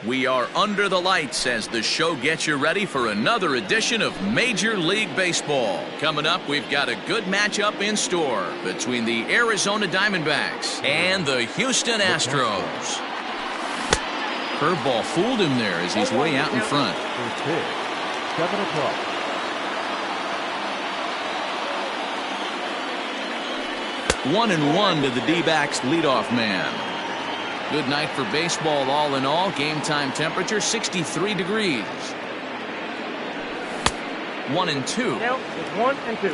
We are under the lights as the show gets you ready for another edition of Major League Baseball. Coming up, we've got a good matchup in store between the Arizona Diamondbacks and the Houston Astros. Curveball fooled him there as he's way out in front. 7 o'clock. One and one to the D-backs leadoff man. Good night for baseball all in all. Game time temperature 63 degrees. 1 and 2. Now it's 1 and 2.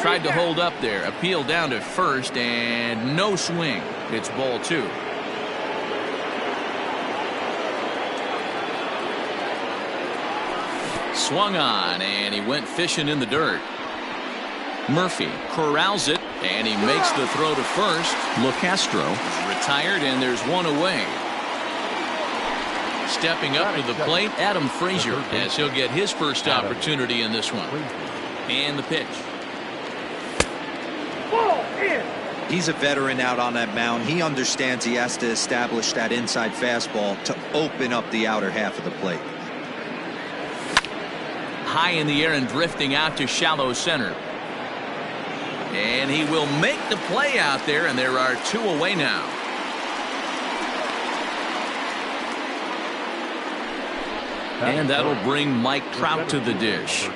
Tried to hold up there. Appeal down to first and no swing. It's ball 2. Swung on, and he went fishing in the dirt. Murphy corrals it, and he makes the throw to first. LeCastro is retired, and there's one away. Stepping up to the plate, Adam Frazier, as he'll get his first opportunity in this one. And the pitch. He's a veteran out on that mound. He understands he has to establish that inside fastball to open up the outer half of the plate. High in the air and drifting out to shallow center. And he will make the play out there, and there are 2 away now. And that'll bring Mike Trout to the dish.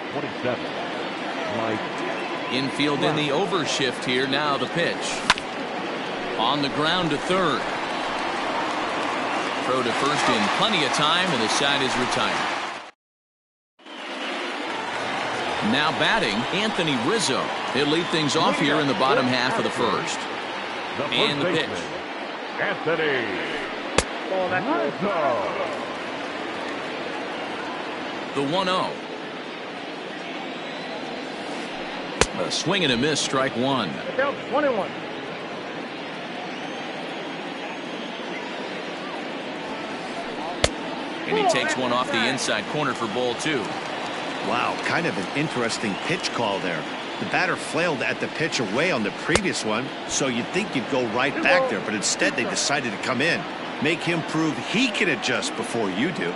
Infield in the overshift here. Now the pitch. On the ground to third. Throw to first in plenty of time, and the side is retired. Now batting, Anthony Rizzo. He'll lead things off here in the bottom half of the first. And the pitch. Anthony Rizzo. The 1-0. A swing and a miss, strike 1. 1 and 1. And he takes one off the inside corner for ball 2. Wow, kind of an interesting pitch call there. The batter flailed at the pitch away on the previous one, so you'd think you'd go right back there, but instead they decided to come in. Make him prove he can adjust before you do.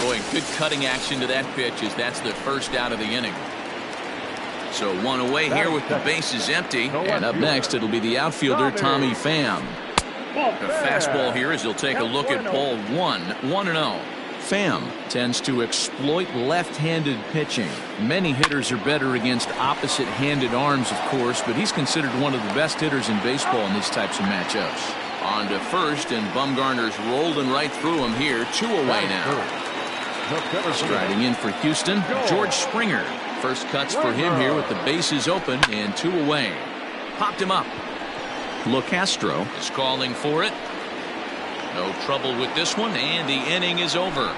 Boy, good cutting action to that pitch as that's the first out of the inning. So 1 away here with the bases empty. And up next, it'll be the outfielder, Tommy Pham. A fastball here as he'll take a look at ball 1. 1-0. Pham tends to exploit left-handed pitching. Many hitters are better against opposite-handed arms, of course, but he's considered one of the best hitters in baseball in these types of matchups. On to first, and Bumgarner's rolling right through him here. 2 away now. Striding in for Houston, George Springer. First cuts for him here with the bases open and 2 away. Popped him up. LeCastro is calling for it. No trouble with this one, and the inning is over.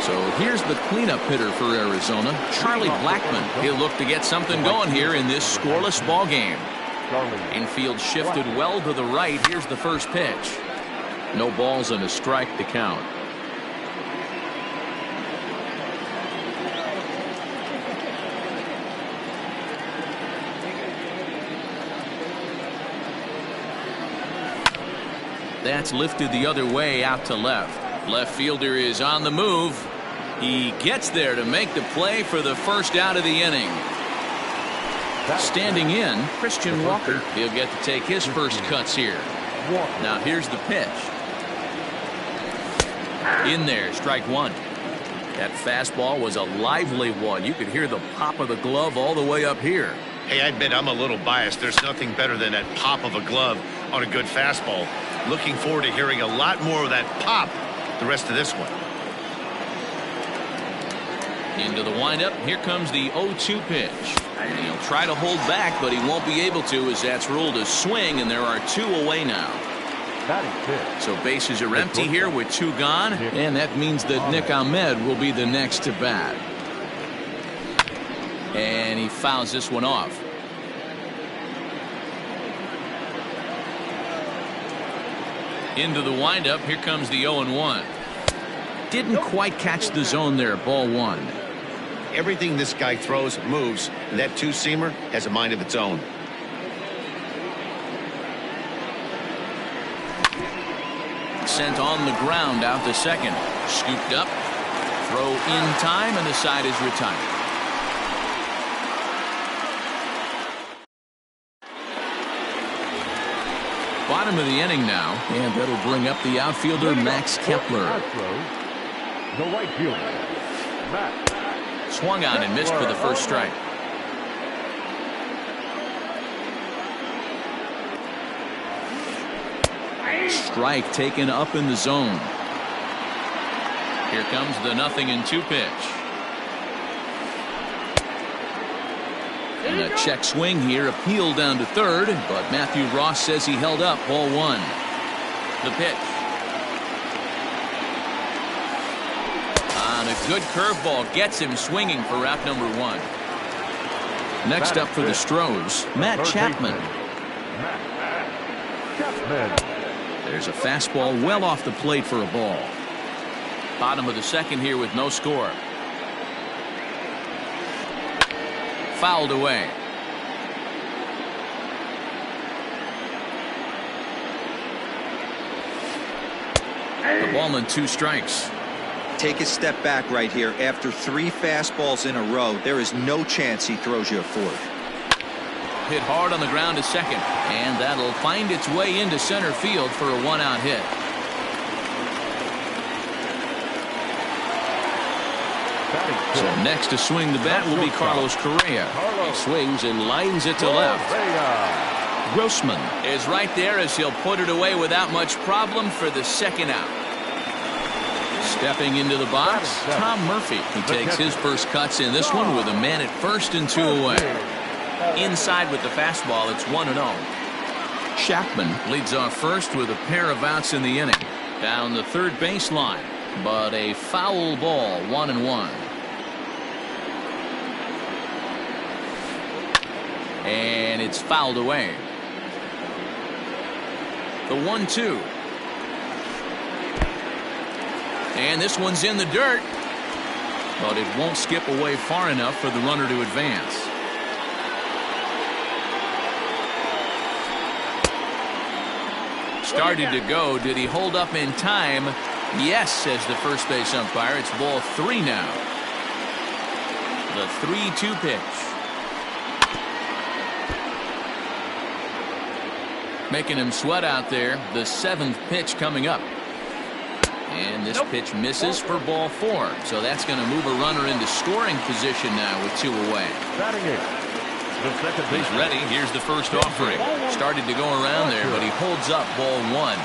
So here's the cleanup hitter for Arizona, Charlie Blackmon. He'll look to get something going here in this scoreless ball game. Infield shifted well to the right. Here's the first pitch. No balls and a strike to count. That's lifted the other way out to left. Left fielder is on the move. He gets there to make the play for the first out of the inning. Standing in, Christian Walker. He'll get to take his first cuts here. Now here's the pitch. In there, strike 1. That fastball was a lively one. You could hear the pop of the glove all the way up here. Hey, I admit I'm a little biased. There's nothing better than that pop of a glove on a good fastball. Looking forward to hearing a lot more of that pop the rest of this one. Into the windup. Here comes the 0-2 pitch. And he'll try to hold back, but he won't be able to as that's ruled a swing, and there are 2 away now. So bases are empty here with 2 gone, and that means that Nick Ahmed will be the next to bat. And he fouls this one off. Into the windup. Here comes the 0-1. didn't quite catch the zone there. Ball one. Everything this guy throws moves, and that two-seamer has a mind of its own. Sent on the ground out to second. Scooped up. Throw in time, and the side is retired. Bottom of the inning now, and that'll bring up the outfielder Max Kepler. The right fielder, Max. Swung on and missed for the first strike. Strike taken up in the zone. Here comes the 0-2 pitch. And a check swing here, appealed down to third, but Matthew Ross says he held up. Ball one. The pitch. On a good curveball, gets him swinging for route number one. Next up for the Stros, Matt Chapman. There's a fastball well off the plate for a ball. Bottom of the second here with no score. Fouled away. The ball and 2 strikes. Take a step back right here. After 3 fastballs in a row, there is no chance he throws you a fourth. Hit hard on the ground to second, and that'll find its way into center field for a 1-out hit. So next to swing the bat will be Carlos Correa. He swings and lines it to left. Grossman is right there as he'll put it away without much problem for the 2nd out. Stepping into the box, Tom Murphy. He takes his first cuts in this one with a man at first and 2 away. Inside with the fastball, it's 1-0. Chapman leads off first with a pair of outs in the inning. Down the third baseline, but a foul ball, 1-1. And it's fouled away. The 1-2. And this one's in the dirt, but it won't skip away far enough for the runner to advance. Started to go. Did he hold up in time? Yes, says the first base umpire. It's ball 3 now. The 3-2 pitch. Making him sweat out there. The 7th pitch coming up. And this pitch misses for ball 4. So that's going to move a runner into scoring position now with 2 away. He's ready. Here's the first offering. Started to go around there, but he holds up ball 1.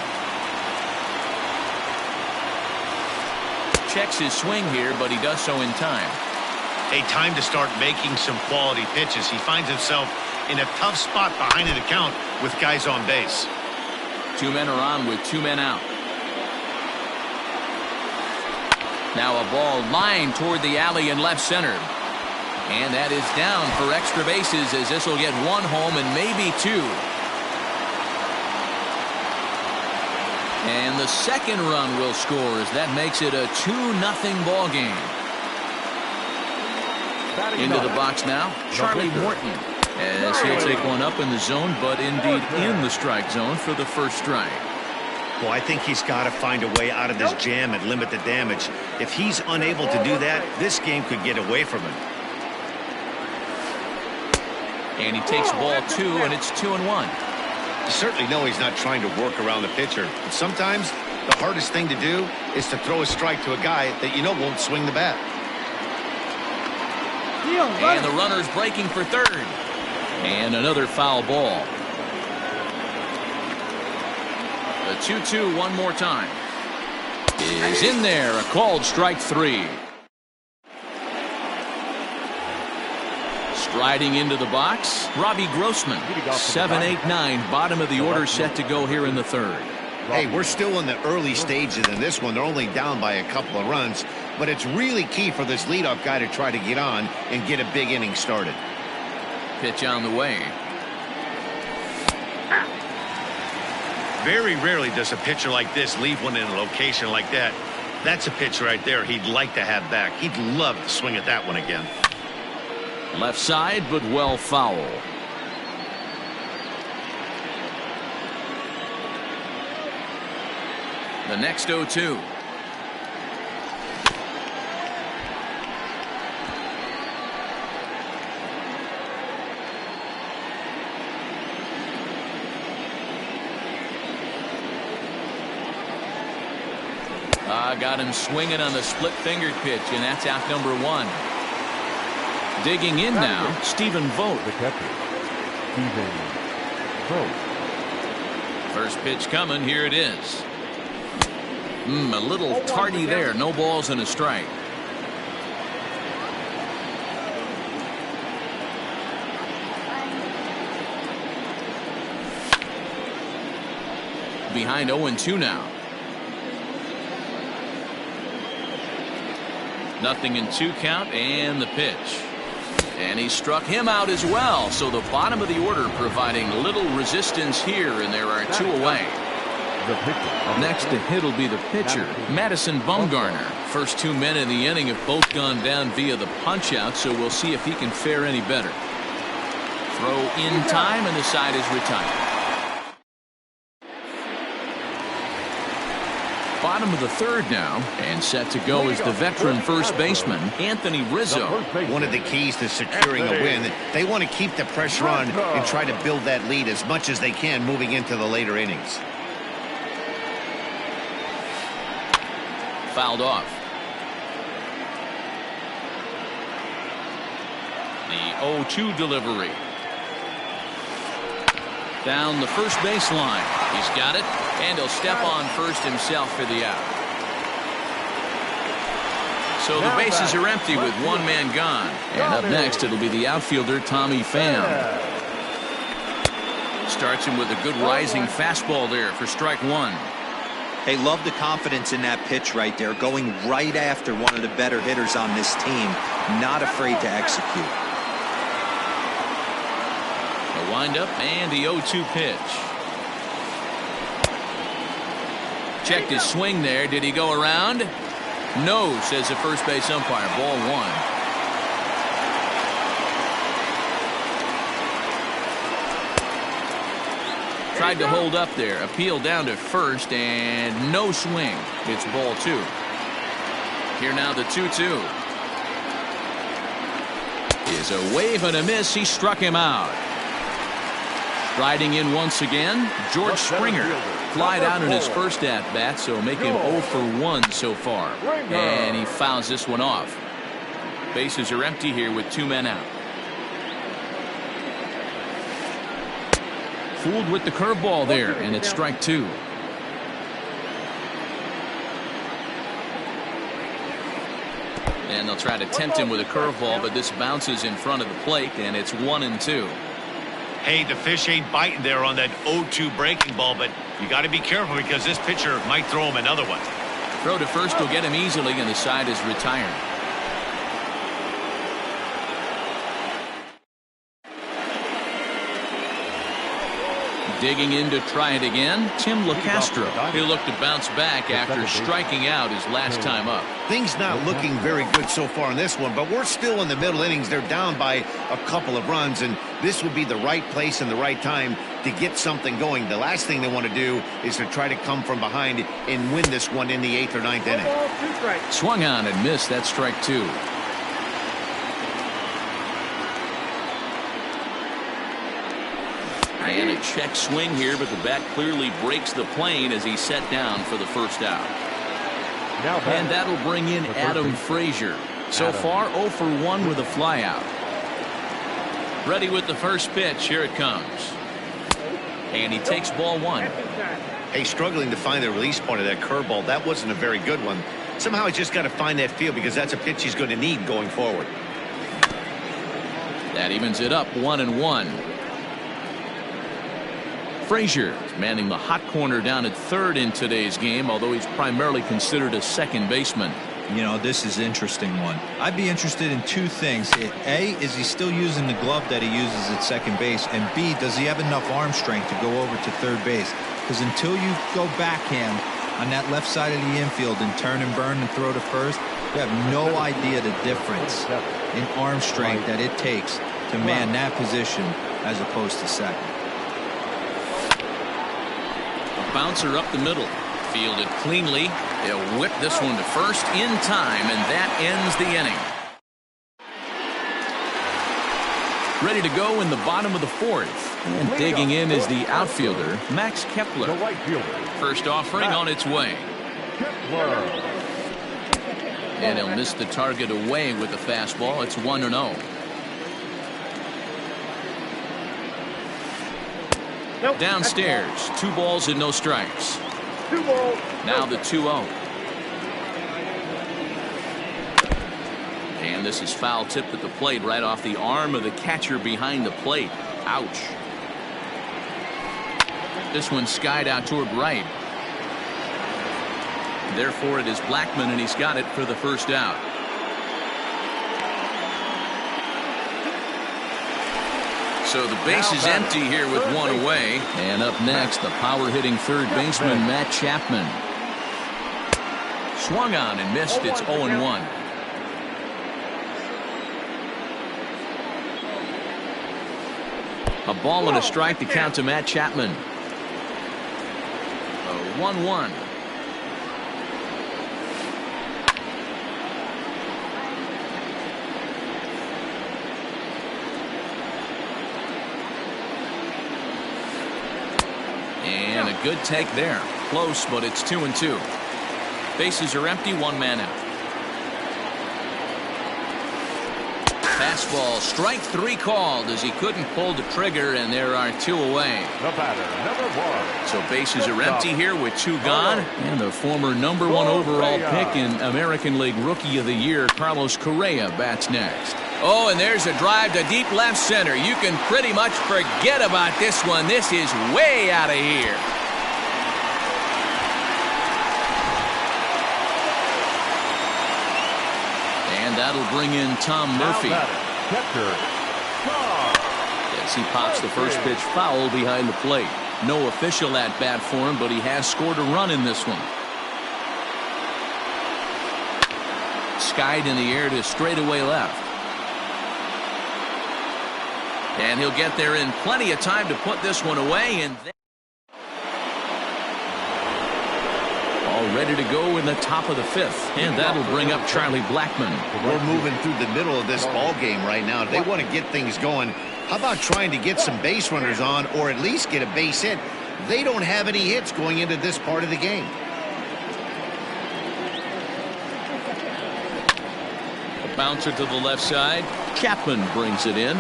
Checks his swing here, but he does so in time. A time to start making some quality pitches. He finds himself in a tough spot behind an account with guys on base. 2 men are on with 2 men out. Now a ball lined toward the alley in left center. And that is down for extra bases as this will get 1 home and maybe 2. And the 2nd run will score as that makes it a 2-0 ball game. Into the box now, Charlie Morton, as he'll take one up in the zone, but indeed in the strike zone for the first strike. Well, I think he's got to find a way out of this jam and limit the damage. If he's unable to do that, this game could get away from him. And he takes ball 2, and it's 2-1. You certainly know he's not trying to work around the pitcher, but sometimes the hardest thing to do is to throw a strike to a guy that you know won't swing the bat. And the runner's breaking for third. And another foul ball. The 2-2 one more time. Is in there. A called strike 3. Striding into the box, Robbie Grossman. 7-8-9, bottom of the order set to go here in the 3rd. Hey, we're still in the early stages in this one. They're only down by a couple of runs, but it's really key for this leadoff guy to try to get on and get a big inning started. Pitch on the way. Very rarely does a pitcher like this leave one in a location like that. That's a pitch right there he'd like to have back. He'd love to swing at that one again. Left side, but well foul. The next 0-2. Got him swinging on the split-fingered pitch, and that's out number 1. Digging in now, Stephen Vogt. The catcher, Stephen Vogt. First pitch coming. Here it is. A little tardy there. No balls and a strike. Behind 0-2 now. Nothing in 2 count, and the pitch. And he struck him out as well. So the bottom of the order providing little resistance here, and there are 2 away. Next to hit will be the pitcher, Madison Bumgarner. First 2 men in the inning have both gone down via the punch-out, so we'll see if he can fare any better. Throw in time, and the side is retired. Bottom of the 3rd now, and set to go is the veteran first baseman, Anthony Rizzo. One of the keys to securing a win, they want to keep the pressure on and try to build that lead as much as they can moving into the later innings. Fouled off. The 0-2 delivery. Down the first baseline. He's got it, and he'll step on first himself for the out. So the bases are empty with 1 man gone. And up next, it'll be the outfielder, Tommy Pham. Starts him with a good rising fastball there for strike 1. Hey, love the confidence in that pitch right there, going right after one of the better hitters on this team, not afraid to execute. The windup and the 0-2 pitch. Checked his swing there. Did he go around? No, says the first base umpire. Ball 1. Tried to hold up there. Appeal down to first, and no swing. It's ball 2. Here now the 2-2. Is a wave and a miss. He struck him out. Riding in once again, George Springer. Flied out in his first at-bat, so make him 0 for 1 so far. And he fouls this one off. Bases are empty here with 2 men out. Fooled with the curveball there, and it's strike 2. And they'll try to tempt him with a curveball, but this bounces in front of the plate, and it's 1-2. Hey, the fish ain't biting there on that 0-2 breaking ball, but you got to be careful because this pitcher might throw him another one. Throw to first will get him easily, and the side is retired. Digging in to try it again, Tim LeCastro. He'll look to bounce back after striking out his last time up. Things not looking very good so far in this one, but we're still in the middle innings. They're down by a couple of runs, and this would be the right place and the right time to get something going. The last thing they want to do is to try to come from behind and win this one in the 8th or 9th inning. Swung on and missed. That's strike 2. And a check swing here, but the bat clearly breaks the plane as he's set down for the first out. And that'll bring in Adam Frazier. So far 0 for 1 with a flyout. Ready with the first pitch. Here it comes. And he takes ball 1. Hey, struggling to find the release point of that curveball. That wasn't a very good one. Somehow he's just got to find that feel because that's a pitch he's going to need going forward. That evens it up 1-1. Frazier manning the hot corner down at 3rd in today's game, although he's primarily considered a second baseman. You know, this is an interesting one. I'd be interested in 2 things. A, is he still using the glove that he uses at second base? And B, does he have enough arm strength to go over to 3rd base? Because until you go backhand, on that left side of the infield and turn and burn and throw to first, you have no idea the difference in arm strength that it takes to man that position as opposed to second. A bouncer up the middle. Fielded cleanly. They'll whip this one to first in time, and that ends the inning. Ready to go in the bottom of the fourth. And digging in is the outfielder, Max Kepler. The right fielder. First offering on its way. Kepler. And he'll miss the target away with the fastball. It's 1-0. Downstairs, 2 balls and no strikes. 2 balls. Now the 2-0. And this is foul tipped at the plate right off the arm of the catcher behind the plate. Ouch. This one skied out toward right. Therefore, it is Blackman, and he's got it for the first out. So the base is empty here with 1 away. And up next, the power-hitting third baseman, Matt Chapman. Swung on and missed. It's 0-1. A ball and a strike to count to Matt Chapman. 1-1. And a good take there. Close, but it's 2-2. Bases are empty, 1 man out. Fastball, strike 3 called as he couldn't pull the trigger, and there are 2 away. The batter, number 1. So bases are empty here with 2 gone. And the former number 1 overall pick in American League Rookie of the Year, Carlos Correa, bats next. Oh, and there's a drive to deep left center. You can pretty much forget about this one. This is way out of here. And that'll bring in Tom Murphy. As he pops the first pitch foul behind the plate. No official at bat for him, but he has scored a run in this one. Skied in the air to straightaway left. And he'll get there in plenty of time to put this one away. And all ready to go in the top of the 5th. And that'll bring up Charlie Blackman. We're moving through the middle of this ball game right now. They want to get things going. How about trying to get some base runners on, or at least get a base hit? They don't have any hits going into this part of the game. A bouncer to the left side. Chapman brings it in.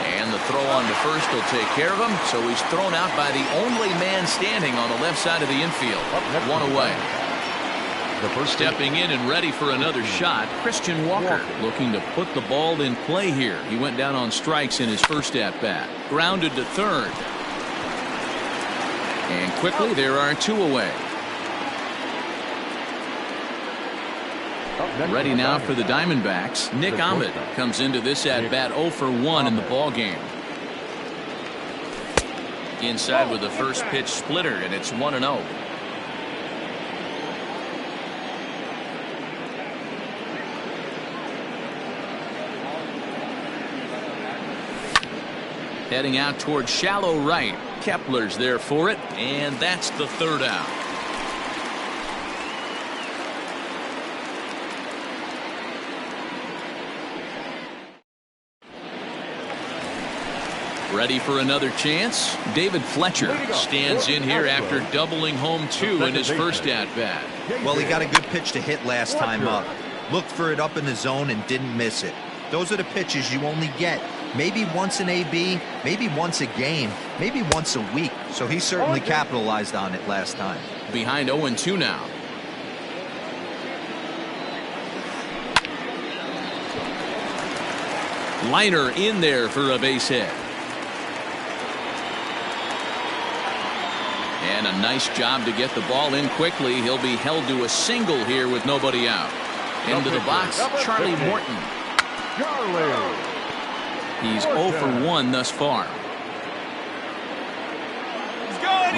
And the throw on to first will take care of him. So he's thrown out by the only man standing on the left side of the infield. 1 away. Stepping in and ready for another shot, Christian Walker looking to put the ball in play here. He went down on strikes in his first at-bat. Grounded to third. And quickly there are 2 away. Ready now for the Diamondbacks. Nick Ahmed comes into this at-bat 0 for 1 in the ball game. Inside with the first pitch splitter, and it's 1-0. Heading out toward shallow right. Kepler's there for it, and that's the 3rd out. Ready for another chance. David Fletcher stands in here after doubling home 2 in his first at-bat. Well, he got a good pitch to hit last time up. Looked for it up in the zone and didn't miss it. Those are the pitches you only get maybe once in AB, maybe once a game, maybe once a week. So he certainly capitalized on it last time. Behind 0-2 now. Liner in there for a base hit. And a nice job to get the ball in quickly. He'll be held to a single here with nobody out. Into the box, Charlie Morton. He's 0 for 1 thus far.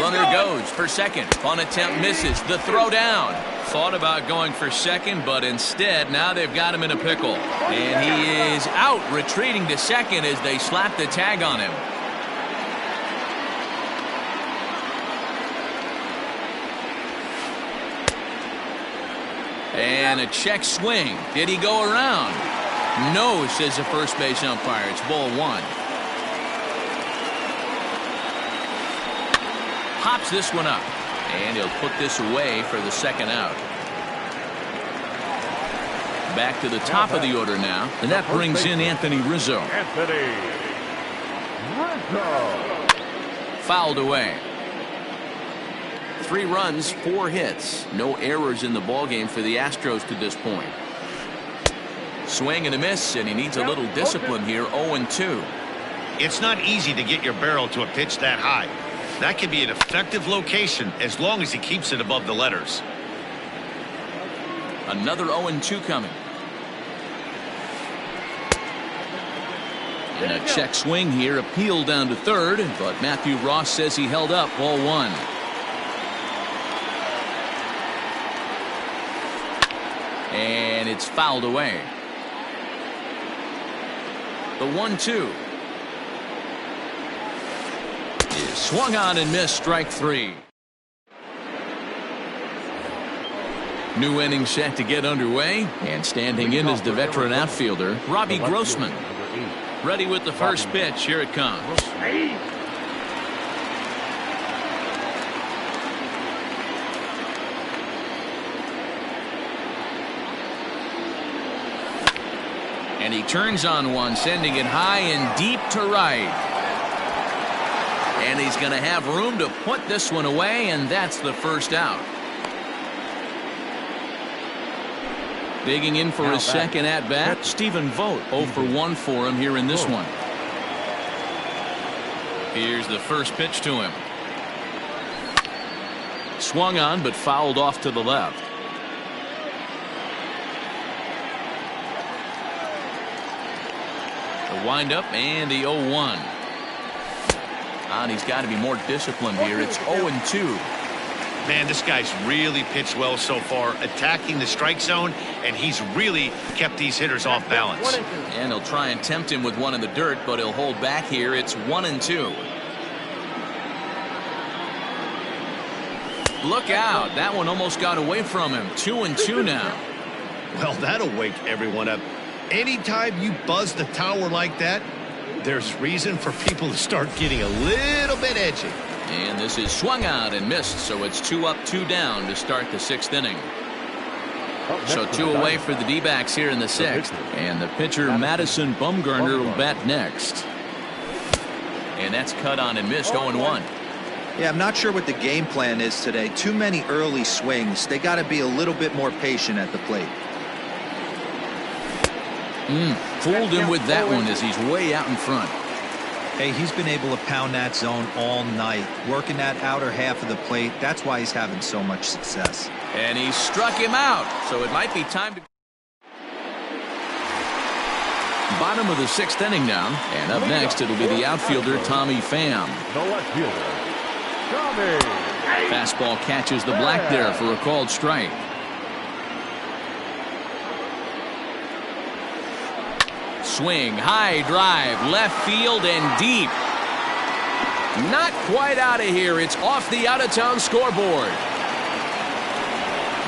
Runner goes for second. Punt attempt misses. The throw down. Thought about going for second, but instead now they've got him in a pickle. And he is out, retreating to second as they slap the tag on him. And a check swing. Did he go around? No, says the first base umpire. It's ball one. Pops this one up. And he'll put this away for the second out. Back to the top of the order now. And that brings in Anthony Rizzo. Anthony Rizzo. Fouled away. 3 runs, 4 hits. No errors in the ballgame for the Astros to this point. Swing and a miss, and he needs a little discipline here. 0-2. It's not easy to get your barrel to a pitch that high. That can be an effective location as long as he keeps it above the letters. Another 0-2 coming. And a check swing here, appealed down to third, but Matthew Ross says he held up. Ball one. And it's fouled away. The 1-2 is swung on and missed. Strike 3. New inning set to get underway, and standing in is the veteran outfielder Robbie Grossman. Ready with the first pitch. Here it comes. And he turns on one, sending it high and deep to right. And he's going to have room to put this one away, and that's the first out. Digging in for his second at-bat, Stephen Vogt. 0 for 1 for him here in this one. Here's the first pitch to him. Swung on, but fouled off to the left. The windup and the 0-1. And he's got to be more disciplined here. It's 0-2. Man, this guy's really pitched well so far, attacking the strike zone, and he's really kept these hitters off balance. And he'll try and tempt him with one in the dirt, but he'll hold back here. It's 1-2. Look out. That one almost got away from him. 2-2 now. Well, that'll wake everyone up. Anytime you buzz the tower like that, there's reason for people to start getting a little bit edgy. And this is swung out and missed, so it's 2 up, 2 down to start the 6th inning. So 2 away for the D-backs here in the 6th. And the pitcher, Madison Bumgarner, will bat next. And that's cut on and missed. 0-1. Yeah, I'm not sure what the game plan is today. Too many early swings. They got to be a little bit more patient at the plate. Fooled him with that one as he's way out in front. Hey, he's been able to pound that zone all night, working that outer half of the plate. That's why he's having so much success. And he struck him out, so it might be time to... Bottom of the 6th inning now, and up next it'll be the outfielder Tommy Pham. The left fielder, Tommy. Fastball catches the black there for a called strike. Swing, high drive, left field and deep. Not quite out of here. It's off the out-of-town scoreboard.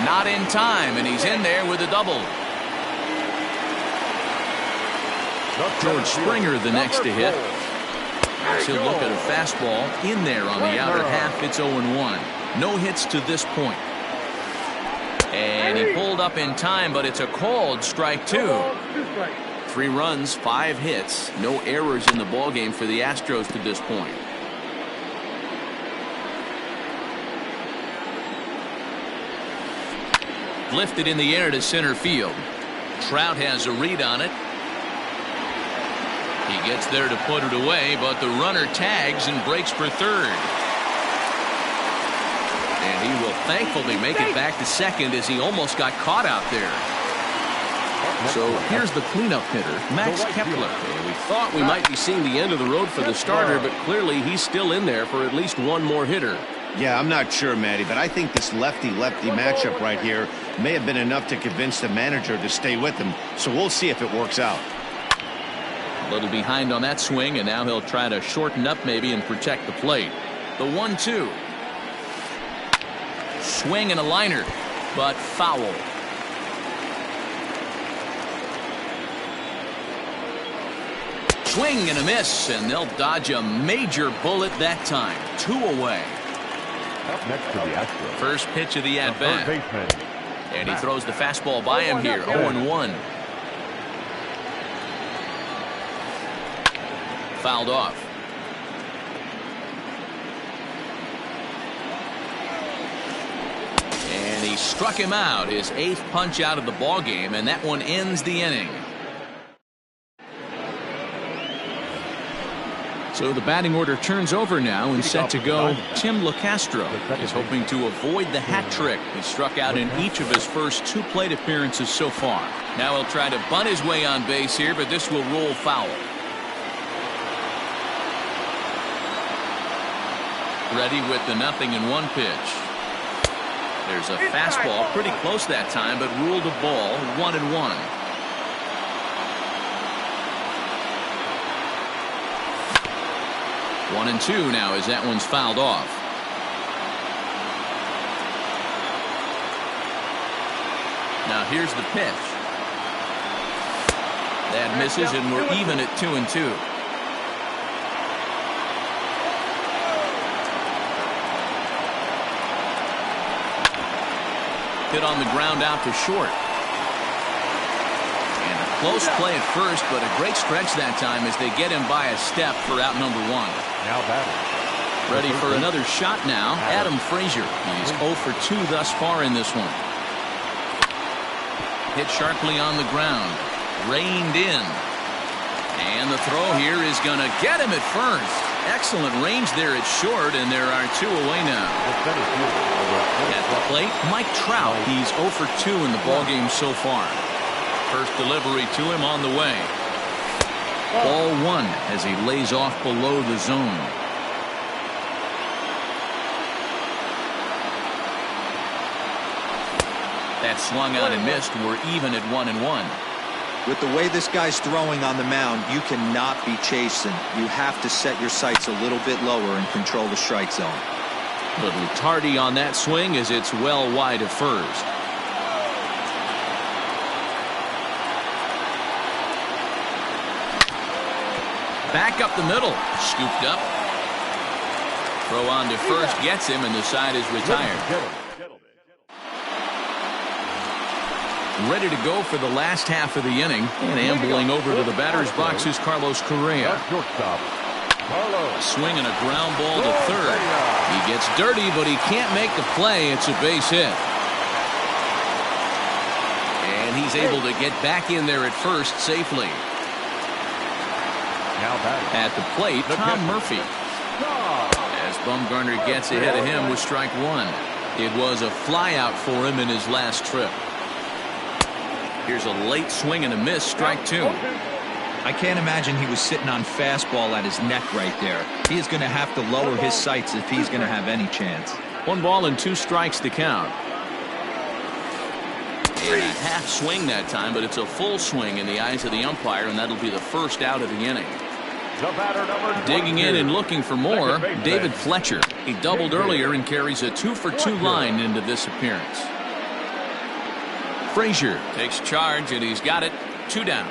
Not in time, and he's in there with a double. George Springer the next to hit. He'll look at a fastball in there on the outer half. It's 0-1. No hits to this point. And he pulled up in time, but it's a called strike 2. 3 runs, 5 hits. No errors in the ballgame for the Astros to this point. Lifted in the air to center field. Trout has a read on it. He gets there to put it away, but the runner tags and breaks for third. And he will thankfully make it back to second as he almost got caught out there. So here's the cleanup hitter, Max Kepler. And we thought we might be seeing the end of the road for the starter, but clearly he's still in there for at least one more hitter. Yeah, I'm not sure, Matty, but I think this lefty-lefty matchup right here may have been enough to convince the manager to stay with him. So we'll see if it works out. A little behind on that swing, and now he'll try to shorten up maybe and protect the plate. The 1-2. Swing and a liner, but foul. Swing and a miss, and they'll dodge a major bullet that time. 2 away. Up next to the Astros. First pitch of the at-bat. And he throws the fastball by him here. 0-1. Fouled off. And he struck him out. His 8th punch out of the ball game, and that one ends the inning. So the batting order turns over now, and set to go Tim LeCastro. He's hoping to avoid the hat trick. He struck out in each of his first 2 plate appearances so far. Now he'll try to bunt his way on base here, but this will roll foul. Ready with the 0-1 pitch. There's a fastball pretty close that time, but ruled a ball. 1-1. 1-2 now as that one's fouled off. Now here's the pitch. That misses, and we're even at 2-2. Hit on the ground out to short. And a close play at first, but a great stretch that time as they get him by a step for out number 1. Now batting. Ready for another shot now. Adam Frazier. He's 0 for 2 thus far in this one. Hit sharply on the ground. Reined in. And the throw here is going to get him at first. Excellent range there at short, and there are 2 away now. At the plate, Mike Trout. He's 0 for 2 in the ballgame so far. First delivery to him on the way. Ball 1 as he lays off below the zone. That swung out and missed. We're even at 1-1. With the way this guy's throwing on the mound, you cannot be chasing. You have to set your sights a little bit lower and control the strike zone. Little tardy on that swing as it's well wide of first. Back up the middle. Scooped up. Throw on to first gets him, and the side is retired. Ready to go for the last half of the inning, and ambling over to the batter's box is Carlos Correa. A swing and a ground ball to third. He gets dirty, but he can't make the play. It's a base hit. And he's able to get back in there at first safely. At the plate, Tom Murphy. As Bumgarner gets ahead of him with strike 1. It was a flyout for him in his last trip. Here's a late swing and a miss, strike 2. I can't imagine he was sitting on fastball at his neck right there. He is going to have to lower his sights if he's going to have any chance. 1 ball and 2 strikes to count. And a half swing that time, but it's a full swing in the eyes of the umpire, and that'll be the first out of the inning. Digging in and looking for more, David Fletcher. He doubled earlier and carries a 2 for 2 line into this appearance. Frazier takes charge, and he's got it. 2 down.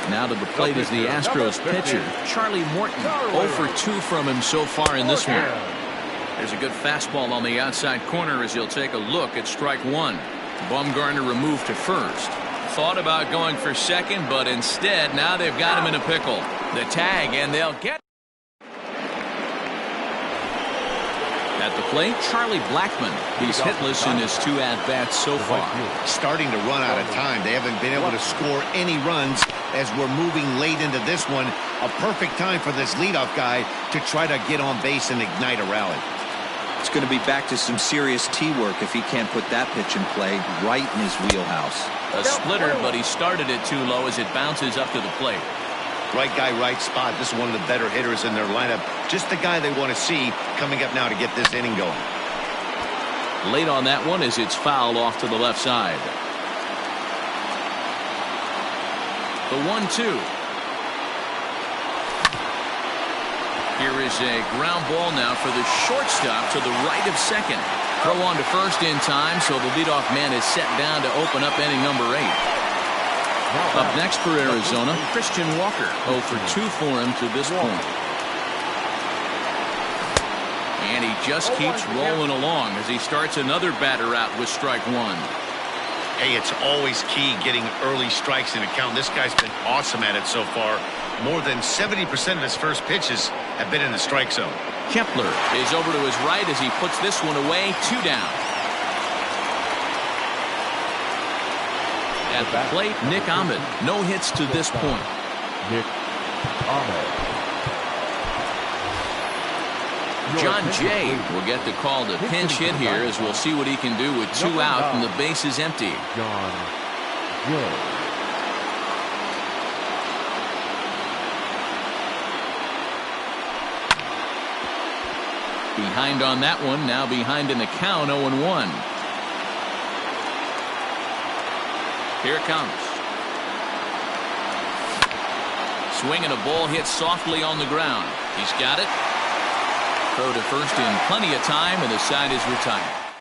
Now to the plate is the Astros pitcher, Charlie Morton. 0 for 2 from him so far in this one. There's a good fastball on the outside corner as he'll take a look at strike 1. Bumgarner removed to first. Thought about going for second, but instead now they've got him in a pickle. The tag, and they'll get. At the plate, Charlie Blackmon. He's hitless in his 2 at-bats so far. Starting to run out of time. They haven't been able to score any runs as we're moving late into this one. A perfect time for this leadoff guy to try to get on base and ignite a rally. It's going to be back to some serious tee work if he can't put that pitch in play right in his wheelhouse. A splitter, but he started it too low as it bounces up to the plate. Right guy, right spot. This is one of the better hitters in their lineup. Just the guy they want to see coming up now to get this inning going. Late on that one as it's fouled off to the left side. The 1-2. Here is a ground ball now for the shortstop to the right of second. Throw on to first in time, so the leadoff man is set down to open up inning number 8. Up next for Arizona, Christian Walker. 0 for 2 for him to this point. And he just keeps rolling along as he starts another batter out with strike 1. Hey, it's always key getting early strikes in a count. This guy's been awesome at it so far. More than 70% of his first pitches have been in the strike zone. Kepler is over to his right as he puts this one away. 2 down. At the plate, Nick Ahmed. No hits to this point. Nick Ahmed. John Jay will get the call to pinch hit here as we'll see what he can do with 2 out and the base is empty. John Jay. Behind on that one, now behind in the count, 0-1. Here it comes. Swinging a ball hit softly on the ground. He's got it. Throw to first in plenty of time, and the side is retired.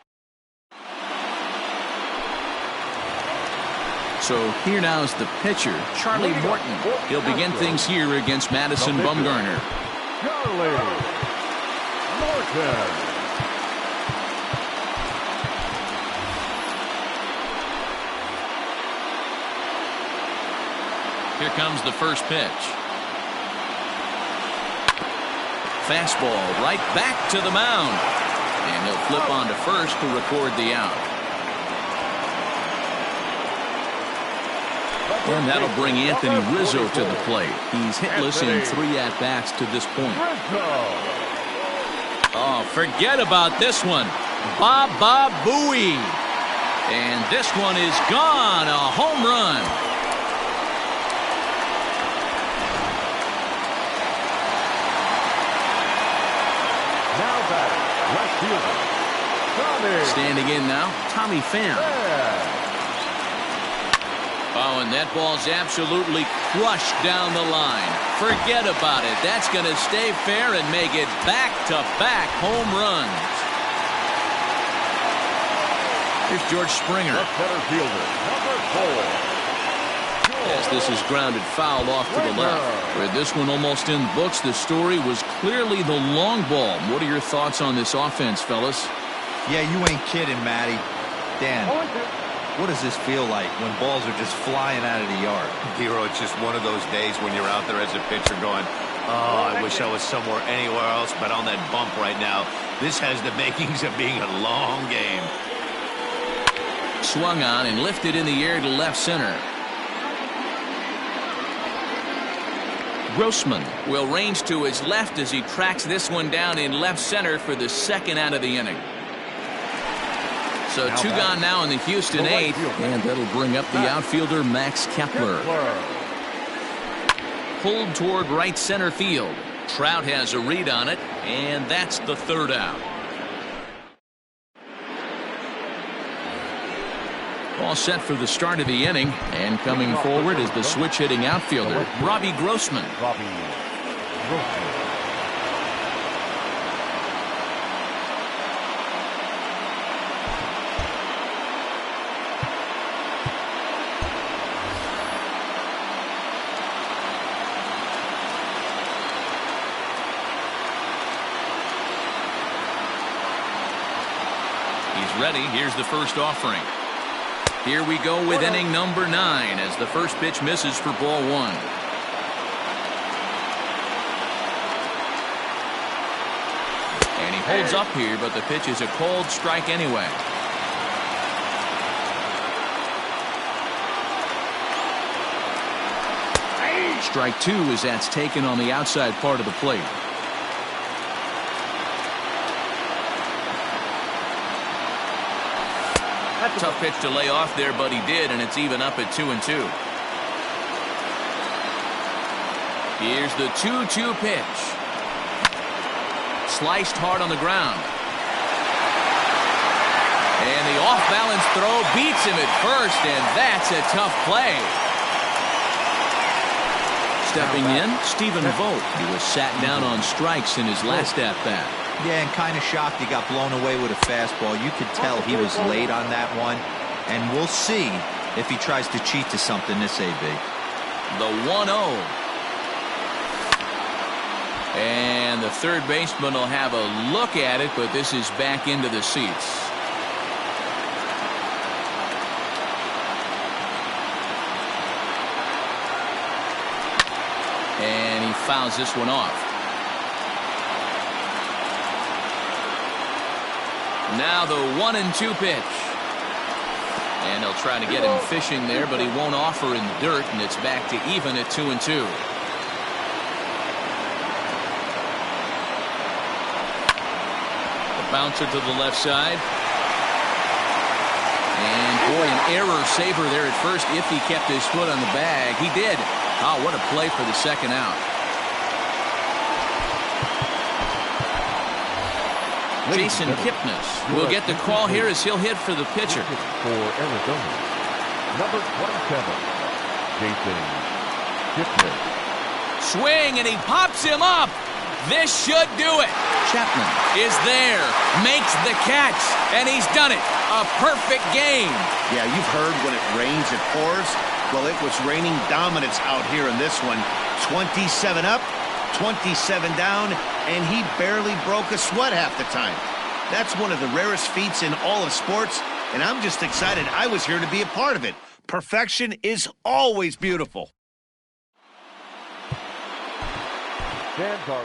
So here now is the pitcher, Charlie Morton. He'll begin things here against Madison Bumgarner. Charlie Morton. Here comes the first pitch. Fastball right back to the mound. And he'll flip on to first to record the out. And that'll bring Anthony Rizzo to the plate. He's hitless in 3 at-bats to this point. Oh, forget about this one. Baba Booey. And this one is gone. A home run. Standing in now, Tommy Pham. Oh, and that ball's absolutely crushed down the line. Forget about it. That's going to stay fair and make it back-to-back home runs. Here's George Springer. The center fielder, number 4. As this is grounded foul off to the left. With this one almost in the books, the story was clearly the long ball. What are your thoughts on this offense, fellas? Yeah, you ain't kidding, Matty. Dan, what does this feel like when balls are just flying out of the yard? Hero, it's just one of those days when you're out there as a pitcher going, oh, I wish I was somewhere anywhere else but on that bump right now. This has the makings of being a long game. Swung on and lifted in the air to left center. Grossman will range to his left as he tracks this one down in left center for the second out of the inning. So 2 gone now in the Houston 8th, and that'll bring up the outfielder Max Kepler. Pulled toward right center field. Trout has a read on it, and that's the 3rd out. All set for the start of the inning, and coming forward is the switch-hitting outfielder, Robbie Grossman. He's ready. Here's the first offering. Here we go with inning number 9 as the first pitch misses for ball 1. And he holds up here, but the pitch is a cold strike anyway. Strike 2 as that's taken on the outside part of the plate. Tough pitch to lay off there, but he did, and it's even up at 2-2. Here's the 2-2 pitch. Sliced hard on the ground. And the off-balance throw beats him at first, and that's a tough play. Stepping in, Stephen Vogt. He was sat down on strikes in his last at-bat. Yeah, and kind of shocked he got blown away with a fastball. You could tell he was late on that one, and we'll see if he tries to cheat to something this AB. The 1-0. And the third baseman will have a look at it, but this is back into the seats. And he fouls this one off. Now the 1-2 pitch. And they'll try to get him fishing there, but he won't offer in the dirt, and it's back to even at 2-2. The bouncer to the left side. And boy, an error saver there at first if he kept his foot on the bag. He did. Oh, what a play for the second out. Jason Kipnis will get the call here as he'll hit for the pitcher. For Arizona, number 27, Jason Kipnis. Swing, and he pops him up. This should do it. Chapman is there, makes the catch, and he's done it. A perfect game. Yeah, you've heard when it rains, it pours. Well, it was raining dominance out here in this one. 27 up, 27 down, and he barely broke a sweat half the time. That's one of the rarest feats in all of sports, and I'm just excited I was here to be a part of it. Perfection is always beautiful. Stands are